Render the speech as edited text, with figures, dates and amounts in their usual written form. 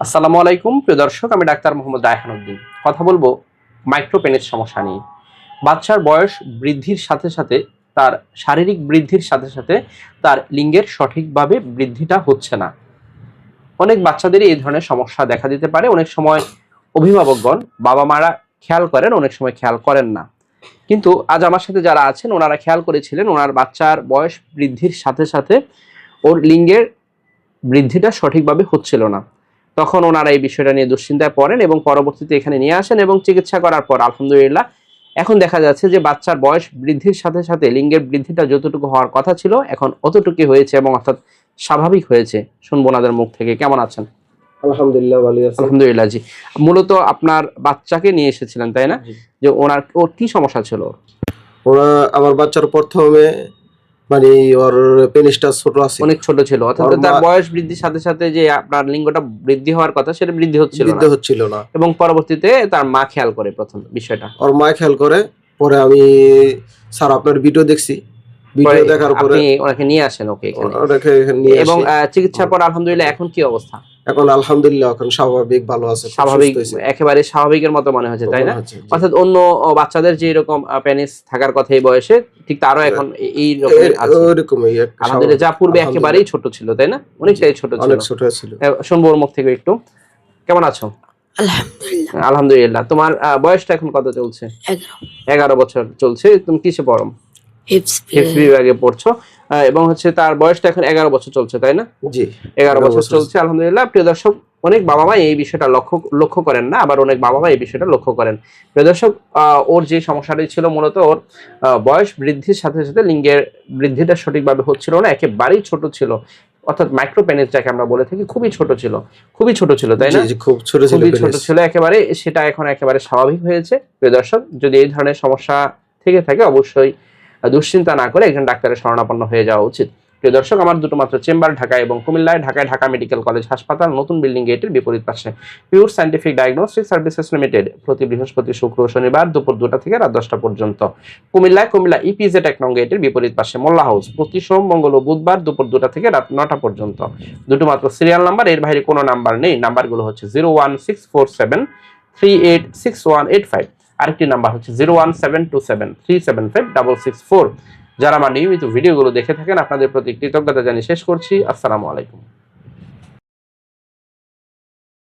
আসসালামু আলাইকুম প্রিয় দর্শক, আমি ডাক্তার মোহাম্মদ রায়হান উদ্দিন। কথা বলবো মাইক্রোপেনিস সমস্যা নিয়ে। বাচ্চার বয়স বৃদ্ধির সাথে সাথে তার শারীরিক বৃদ্ধির সাথে সাথে তার লিঙ্গের সঠিকভাবে বৃদ্ধিটা হচ্ছে না। অনেক বাচ্চাদেরই এই ধরনের সমস্যা দেখা দিতে পারে। অনেক সময় অভিভাবকগণ, বাবা মারা খেয়াল করেন, অনেক সময় খেয়াল করেন না। কিন্তু আজ আমার সাথে যারা আছেন ওনারা খেয়াল করেছিলেন ওনার বাচ্চার বয়স বৃদ্ধির সাথে সাথে ওর লিঙ্গের বৃদ্ধিটা সঠিকভাবে হচ্ছিল না। তখন ওনারা এই বিষয়টা নিয়ে দুশ্চিন্তায় পড়েন এবং পরবর্তীতে এখানে নিয়ে আসেন এবং চিকিৎসা করার পর আলহামদুলিল্লাহ এখন দেখা যাচ্ছে যে বাচ্চার বয়স বৃদ্ধির সাথে সাথে লিঙ্গের বৃদ্ধিটা যতটুকু হওয়ার কথা ছিল এখন অতটুকু হয়েছে এবং অর্থাৎ স্বাভাবিক হয়েছে। শুনবো ওনাদের মুখ থেকে। কেমন আছেন? আলহামদুলিল্লাহ ভালো আছি। আলহামদুলিল্লাহ। জি, মূলত আপনার বাচ্চাকে নিয়ে এসেছিলেন তাই না? যে ওর কি সমস্যা ছিল? ওরা আমার বাচ্চার প্রথমে মানে ওর পেনিসটা ছোট আছে, অনেক ছোট ছিল, অর্থাৎ তার বয়স বৃদ্ধির সাথে সাথে যে আপনার লিঙ্গটা বৃদ্ধি হওয়ার কথা সেটা বৃদ্ধি হচ্ছিল না এবং পরবর্তীতে তার মা খেয়াল করে প্রথম বিষয়টা। ওর মা খেয়াল করে, পরে আমি স্যার আপনার ভিডিও দেখছি, ভিডিও দেখার পরে আপনি ওনাকে নিয়ে আসেন ওকে এখানে এবং চিকিৎসার পর আলহামদুলিল্লাহ এখন কি অবস্থা? এখন আলহামদুলিল্লাহ এখন স্বাভাবিক, ভালো আছে, স্বাভাবিক, একেবারে স্বাভাবিকের মতো মনে হচ্ছে তাই না? অর্থাৎ অন্য বাচ্চাদের যে এরকম পেনিস থাকার কথা এই বয়সে ঠিক তারও এখন এই রকমই আলহামদুলিল্লাহ, যা পূর্বে একেবারেই ছোট ছিল তাই না? অনেকটাই ছোট ছিল। শুনবো ওর মুখ থেকে একটু। কেমন আছো? আলহামদুলিল্লাহ। তোমার বয়সটা এখন কত চলছে? 11 বছর চলছে। তুমি কিসে পড়ো? হিপস বিভাগে পড়ছো এবং হচ্ছে তার বয়সটা এখন 11 বছর চলছে তাই না? জি, 11 বছর চলছে। আলহামদুলিল্লাহ। প্রিয় দর্শক, অনেক বাবা মা এই বিষয়টা লক্ষ্য করেন না, আবার অনেক বাবা মা এই বিষয়টা লক্ষ্য করেন। প্রিয় দর্শক, ওর যে সমস্যাটি ছিল মূলত ওর বয়স বৃদ্ধির সাথে সাথে লিঙ্গের বৃদ্ধিটা সঠিকভাবে হচ্ছিল না, একেবারেই ছোট ছিল। অর্থাৎ মাইক্রোপেনিস যাকে আমরা বলে থাকি, খুবই ছোট ছিল তাই না? খুব ছোট ছিল একেবারে। সেটা এখন একেবারে স্বাভাবিক হয়েছে। প্রিয় দর্শক, যদি এই ধরনের সমস্যা থেকে থাকে অবশ্যই দুশ্চিন্তা না করে একজন ডাক্তারের শরণাপন্ন হয়ে যাওয়া উচিত। প্রিয় দর্শক, আমার দুটো মাত্র চেম্বার ঢাকা এবং কুমিল্লায়। ঢাকায় ঢাকা মেডিকেল কলেজ হাসপাতাল, নতুন বিল্ডিং গেটের বিপরীত পাশে। Pure scientific diagnostic services limited, প্রতি বৃহস্পতি, শুক্র, শনিবার দুপুর 2টা থেকে রাত 10টা পর্যন্ত। কুমিল্লায় কুমিল্লা ইপিজেড 1 নং গেটের বিপরীত পাশে মোল্লা হাউস, প্রতি সোম, মঙ্গল ও বুধবার দুপুর 2টা থেকে রাত 9টা পর্যন্ত। দুটো মাত্র সিরিয়াল নাম্বার, এর বাইরে কোনো নাম্বার নেই। নাম্বারগুলো হচ্ছে 01647386185। আরেকটি নাম্বার হচ্ছে 0172737565664। যারা আমার নিয়মিত ভিডিওগুলো দেখে থাকেন আপনাদের প্রতি কৃতজ্ঞতা জানিয়ে শেষ করছি। আসসালামু আলাইকুম।